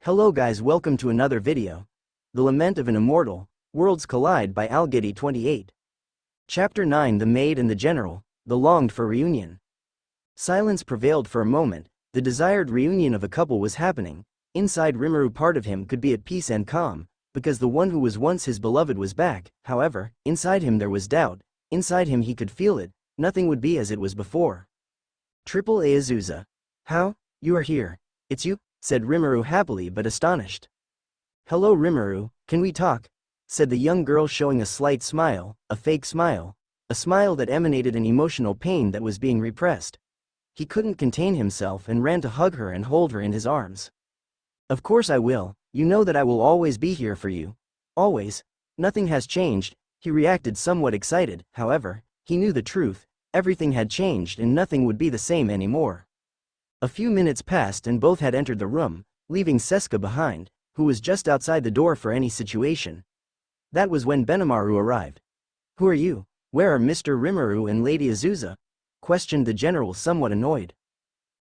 Hello guys, welcome to another video. The Lament of an Immortal, Worlds Collide by IAWWMS. Chapter 9, The Maid and the General, the longed-for reunion. Silence prevailed for a moment. The desired reunion of a couple was happening. Inside Rimuru, part of him could be at peace and calm, because the one who was once his beloved was back. However, inside him there was doubt. Inside him he could feel it. Nothing would be as it was before. Azusa. How? You are here. It's you? Said Rimuru happily but astonished. Hello Rimuru, can we talk? Said the young girl, showing a slight smile, a fake smile. A smile that emanated an emotional pain that was being repressed. He couldn't contain himself and ran to hug her and hold her in his arms. Of course I will, you know that I will always be here for you. Always. Nothing has changed. He reacted somewhat excited. However, he knew the truth. Everything had changed and nothing would be the same anymore. A few minutes passed and both had entered the room, leaving Seska behind, who was just outside the door for any situation. That was when Benimaru arrived. Who are you? Where are Mr. Rimuru and Lady Azusa? Questioned the general, somewhat annoyed.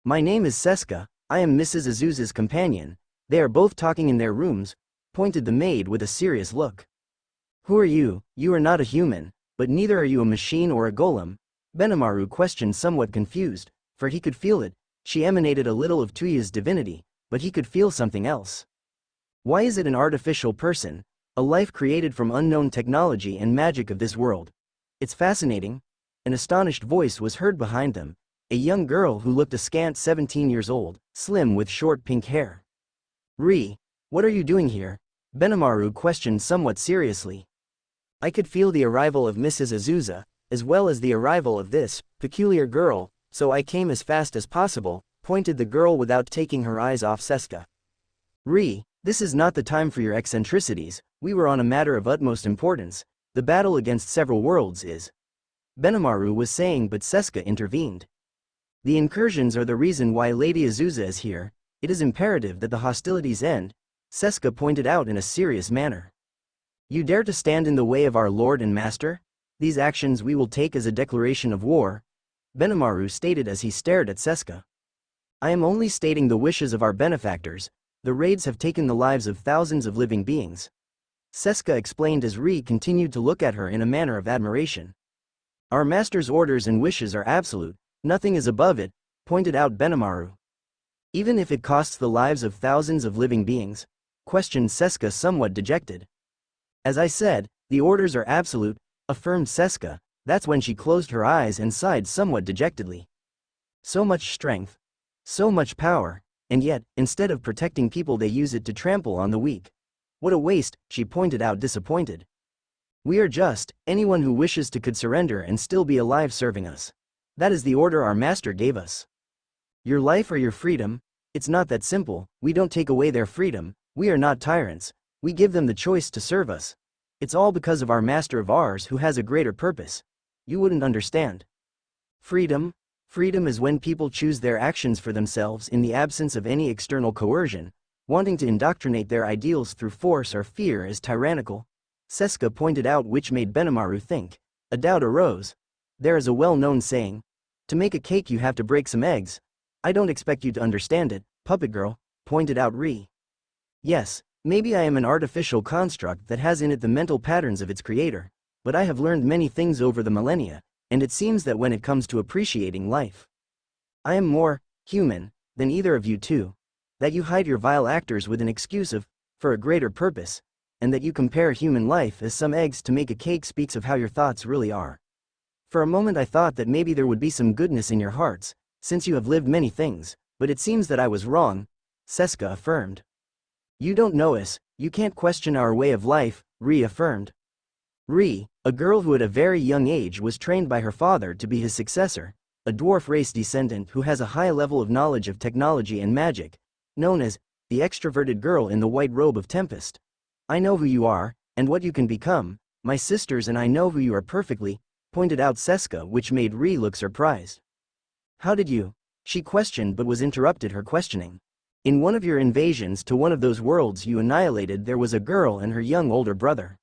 My name is Seska, I am Mrs. Azusa's companion. They are both talking in their rooms, pointed the maid with a serious look. Who are you? You are not a human, but neither are you a machine or a golem. Benimaru questioned, somewhat confused, for he could feel it. She emanated a little of Tuya's divinity, but he could feel something else. Why is it an artificial person, a life created from unknown technology and magic of this world? It's fascinating. An astonished voice was heard behind them, a young girl who looked a scant 17 years old, slim with short pink hair. What are you doing here? Benimaru questioned somewhat seriously. I could feel the arrival of Mrs. Azusa, as well as the arrival of this peculiar girl, so I came as fast as possible, pointed the girl without taking her eyes off Seska. This is not the time for your eccentricities, we were on a matter of utmost importance, the battle against several worlds is. Benimaru was saying, but Seska intervened. The incursions are the reason why Lady Azusa is here, it is imperative that the hostilities end, Seska pointed out in a serious manner. You dare to stand in the way of our lord and master? These actions we will take as a declaration of war, Benimaru stated as he stared at Seska. I am only stating the wishes of our benefactors. The raids have taken the lives of thousands of living beings. Seska explained as continued to look at her in a manner of admiration. Our master's orders and wishes are absolute, nothing is above it, pointed out Benimaru. Even if it costs the lives of thousands of living beings? Questioned Seska, somewhat dejected. As I said, the orders are absolute, affirmed Seska. That's when she closed her eyes and sighed somewhat dejectedly. So much strength. So much power, and yet, instead of protecting people they use it to trample on the weak. What a waste, she pointed out, disappointed. We are just, anyone who wishes to could surrender and still be alive serving us. That is the order our master gave us. Your life or your freedom? It's not that simple, we don't take away their freedom, we are not tyrants, we give them the choice to serve us. It's all because of our master of ours who has a greater purpose. You wouldn't understand. Freedom? Freedom is when people choose their actions for themselves in the absence of any external coercion. Wanting to indoctrinate their ideals through force or fear is tyrannical, Seska pointed out, which made Benimaru think. A doubt arose. There is a well-known saying, to make a cake you have to break some eggs. I don't expect you to understand it, puppet girl, pointed out Yes, maybe I am an artificial construct that has in it the mental patterns of its creator. But I have learned many things over the millennia, and it seems that when it comes to appreciating life, I am more human than either of you two. That you hide your vile actors with an excuse of, for a greater purpose, and that you compare human life as some eggs to make a cake speaks of how your thoughts really are. For a moment I thought that maybe there would be some goodness in your hearts, since you have lived many things, but it seems that I was wrong, Seska affirmed. You don't know us, you can't question our way of life, affirmed. A girl who at a very young age was trained by her father to be his successor, a dwarf race descendant who has a high level of knowledge of technology and magic, known as the extroverted girl in the white robe of Tempest. I know who you are, and what you can become, my sisters, and I know who you are perfectly, pointed out Seska, which made look surprised. How did you? She questioned but was interrupted her questioning. In one of your invasions to one of those worlds you annihilated, there was a girl and her young older brother.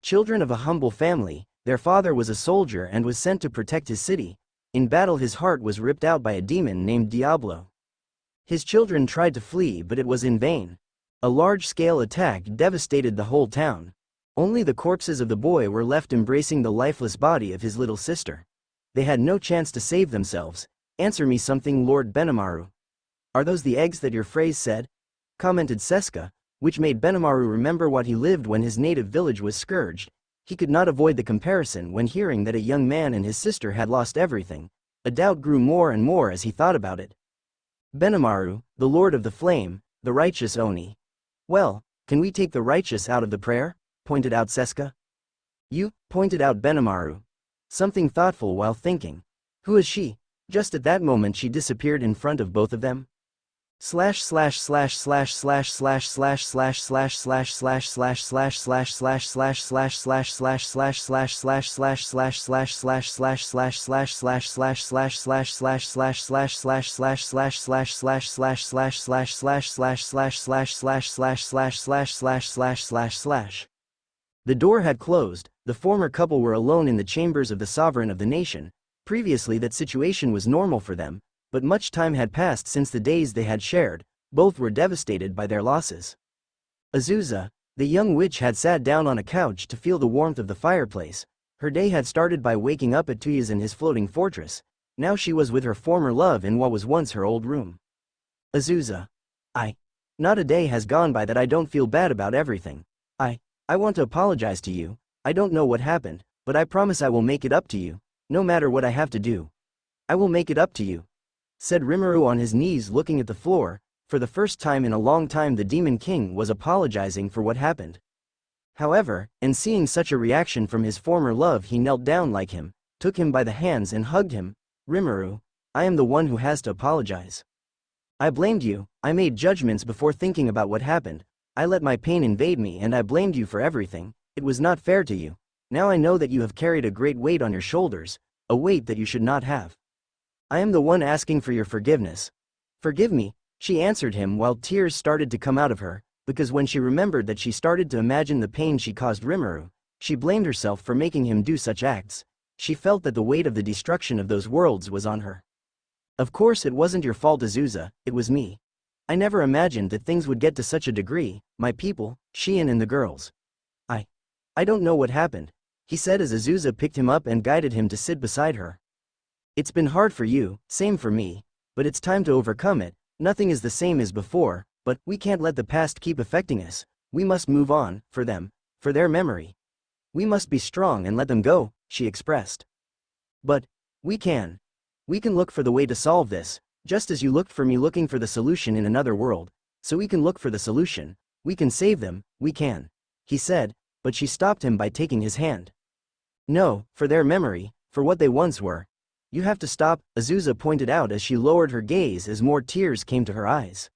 Children of a humble family, their father was a soldier and was sent to protect his city. In battle his heart was ripped out by a demon named Diablo. His children tried to flee but it was in vain. A large-scale attack devastated the whole town. Only the corpses of the boy were left embracing the lifeless body of his little sister. They had no chance to save themselves. Answer me something, Lord Benimaru. Are those the eggs that your phrase said? Commented Seska, which made Benimaru remember what he lived when his native village was scourged. He could not avoid the comparison when hearing that a young man and his sister had lost everything. A doubt grew more and more as he thought about it. Benimaru, the Lord of the Flame, the righteous Oni. Well, can we take the righteous out of the prayer? Pointed out Seska. You, pointed out Benimaru. Something thoughtful while thinking. Who is she? Just at that moment she disappeared in front of both of them. The door had closed. The former couple were alone in the chambers of the sovereign of the nation. Previously that situation was normal for them, but much time had passed since the days they had shared. Both were devastated by their losses. Azusa, the young witch, had sat down on a couch to feel the warmth of the fireplace. Her day had started by waking up at Tuyas in his floating fortress. Now she was with her former love in what was once her old room. Azusa. Not a day has gone by that I don't feel bad about everything. I want to apologize to you. I don't know what happened, but I promise I will make it up to you. No matter what I have to do. I will make it up to you. Said Rimuru on his knees looking at the floor. For the first time in a long time the Demon King was apologizing for what happened. However, in seeing such a reaction from his former love, he knelt down like him, took him by the hands and hugged him. Rimuru, I am the one who has to apologize. I blamed you. I made judgments before thinking about what happened. I let my pain invade me and I blamed you for everything. It was not fair to you. Now I know that you have carried a great weight on your shoulders, a weight that you should not have. I am the one asking for your forgiveness. Forgive me, she answered him while tears started to come out of her, because when she remembered that she started to imagine the pain she caused Rimuru, she blamed herself for making him do such acts. She felt that the weight of the destruction of those worlds was on her. Of course it wasn't your fault, Azusa, it was me. I never imagined that things would get to such a degree, my people, Shion and the girls. I don't know what happened, he said as Azusa picked him up and guided him to sit beside her. It's been hard for you, same for me, but it's time to overcome it. Nothing is the same as before, but we can't let the past keep affecting us. We must move on, for them, for their memory. We must be strong and let them go, she expressed. But we can look for the way to solve this, just as you looked for me looking for the solution in another world. So we can look for the solution. We can save them, we can. He said, but she stopped him by taking his hand. No, for their memory, for what they once were. You have to stop, Azusa pointed out as she lowered her gaze as more tears came to her eyes.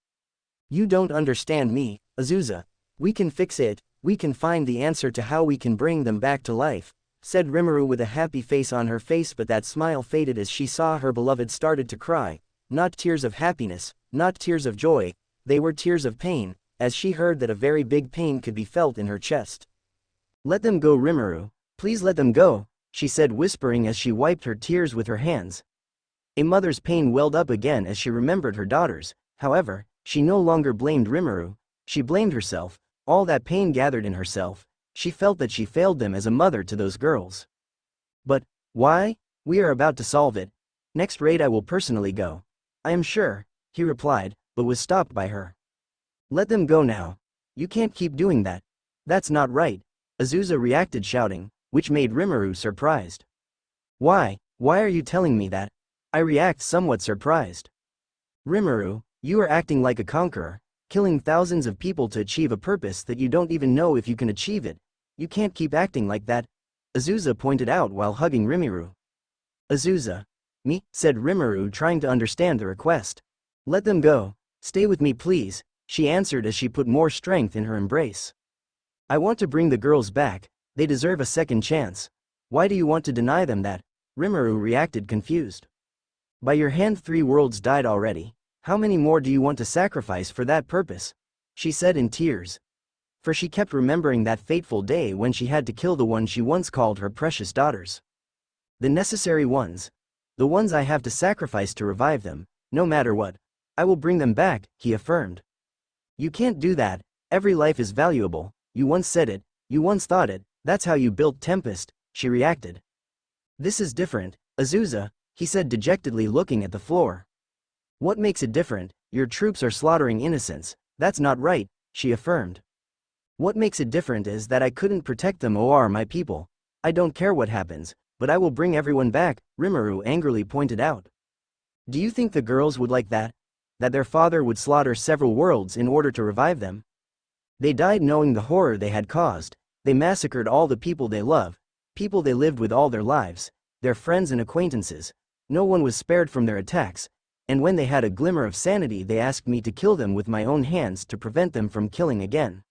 You don't understand me, Azusa. We can fix it, we can find the answer to how we can bring them back to life, said Rimuru with a happy face on her face, but that smile faded as she saw her beloved started to cry. Not tears of happiness, not tears of joy, they were tears of pain, as she heard that a very big pain could be felt in her chest. Let them go, Rimuru, please let them go, she said, whispering as she wiped her tears with her hands. A mother's pain welled up again as she remembered her daughters. However, she no longer blamed Rimuru, she blamed herself. All that pain gathered in herself. She felt that she failed them as a mother to those girls. But why? We are about to solve it. Next raid I will personally go. I am sure, he replied, but was stopped by her. Let them go now. You can't keep doing that. That's not right, Azusa reacted, shouting, which made Rimuru surprised. Why are you telling me that? I react somewhat surprised. Rimuru, you are acting like a conqueror, killing thousands of people to achieve a purpose that you don't even know if you can achieve it. You can't keep acting like that, Azusa pointed out while hugging Rimuru. Azusa. Me, said Rimuru, trying to understand the request. Let them go. Stay with me please, she answered as she put more strength in her embrace. I want to bring the girls back, they deserve a second chance. Why do you want to deny them that? Rimuru reacted, confused. By your hand 3 worlds died already. How many more do you want to sacrifice for that purpose? She said in tears. For she kept remembering that fateful day when she had to kill the ones she once called her precious daughters. The necessary ones. The ones I have to sacrifice to revive them, no matter what. I will bring them back, he affirmed. You can't do that, Every life is valuable, you once said it, you once thought it, that's how you built Tempest, she reacted. This is different, Azusa, he said dejectedly looking at the floor. What makes it different? Your troops are slaughtering innocents, that's not right, she affirmed. What makes it different is that I couldn't protect them or my people. I don't care what happens, but I will bring everyone back, Rimuru angrily pointed out. Do you think the girls would like that? That their father would slaughter several worlds in order to revive them? They died knowing the horror they had caused, they massacred all the people they love, people they lived with all their lives, their friends and acquaintances, no one was spared from their attacks, and when they had a glimmer of sanity they asked me to kill them with my own hands to prevent them from killing again.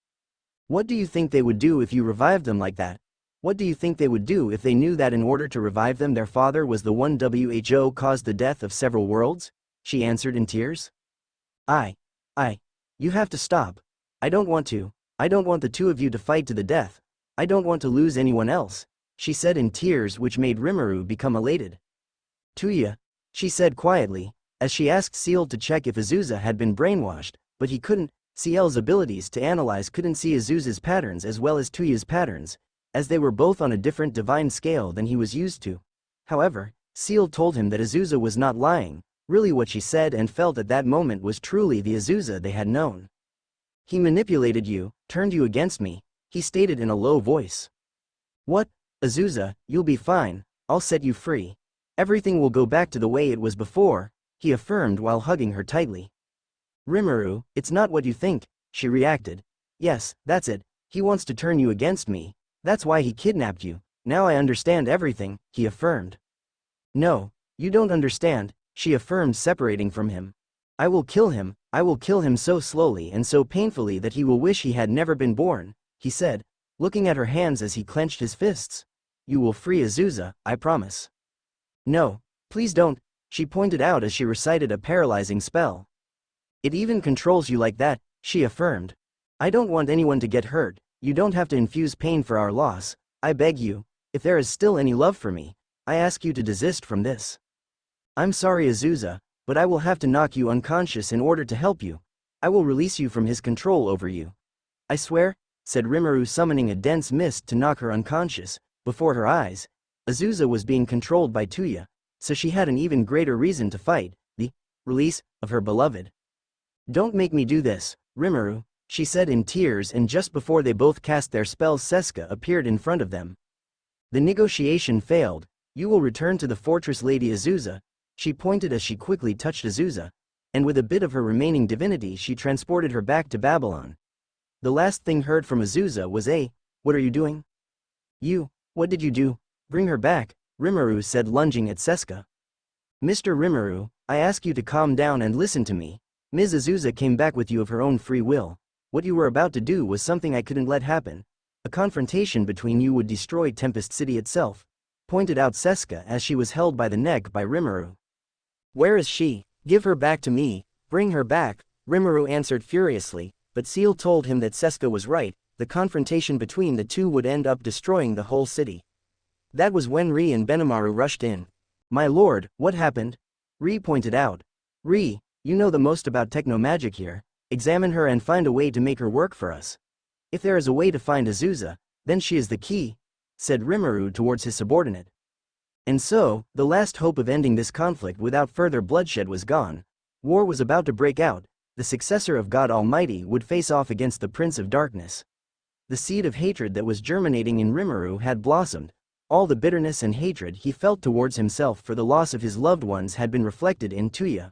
What do you think they would do if you revived them like that? What do you think they would do if they knew that in order to revive them their father was the one who caused the death of several worlds? She answered in tears. You have to stop. I don't want to. I don't want the two of you to fight to the death. I don't want to lose anyone else, she said in tears which made Rimuru become elated. Tuya, she said quietly, as she asked Ciel to check if Azusa had been brainwashed, but he couldn't. Ciel's abilities to analyze couldn't see Azusa's patterns as well as Tuya's patterns, as they were both on a different divine scale than he was used to. However, Ciel told him that Azusa was not lying, really what she said and felt at that moment was truly the Azusa they had known. He manipulated you, turned you against me, he stated in a low voice. What? Azusa, you'll be fine, I'll set you free. Everything will go back to the way it was before, he affirmed while hugging her tightly. Rimuru, it's not what you think, she reacted. Yes, that's it, he wants to turn you against me, that's why he kidnapped you, now I understand everything, he affirmed. No, you don't understand, she affirmed separating from him. I will kill him so slowly and so painfully that he will wish he had never been born, he said, looking at her hands as he clenched his fists. You will free Azusa, I promise. No, please don't, she pointed out as she recited a paralyzing spell. It even controls you like that, she affirmed. I don't want anyone to get hurt, you don't have to infuse pain for our loss, I beg you, if there is still any love for me, I ask you to desist from this. I'm sorry Azusa, but I will have to knock you unconscious in order to help you. I will release you from his control over you. I swear, said Rimuru summoning a dense mist to knock her unconscious. Before her eyes, Azusa was being controlled by Tuya, so she had an even greater reason to fight, the release of her beloved. Don't make me do this, Rimuru, she said in tears, and just before they both cast their spells Seska appeared in front of them. The negotiation failed, you will return to the fortress Lady Azusa, she pointed as she quickly touched Azusa, and with a bit of her remaining divinity she transported her back to Babylon. The last thing heard from Azusa was what are you doing? What did you do? Bring her back, Rimuru said lunging at Seska. Mr. Rimuru, I ask you to calm down and listen to me. Ms. Azusa came back with you of her own free will. What you were about to do was something I couldn't let happen. A confrontation between you would destroy Tempest City itself, pointed out Seska as she was held by the neck by Rimuru. Where is she? Give her back to me, bring her back, Rimuru answered furiously, but Ciel told him that Seska was right, the confrontation between the two would end up destroying the whole city. That was when Ri and Benimaru rushed in. My lord, what happened? Ri pointed out. Ri, you know the most about techno-magic here, examine her and find a way to make her work for us. If there is a way to find Azusa, then she is the key, said Rimuru towards his subordinate. And so, the last hope of ending this conflict without further bloodshed was gone. War was about to break out, the successor of God Almighty would face off against the Prince of Darkness. The seed of hatred that was germinating in Rimuru had blossomed, all the bitterness and hatred he felt towards himself for the loss of his loved ones had been reflected in Tuya.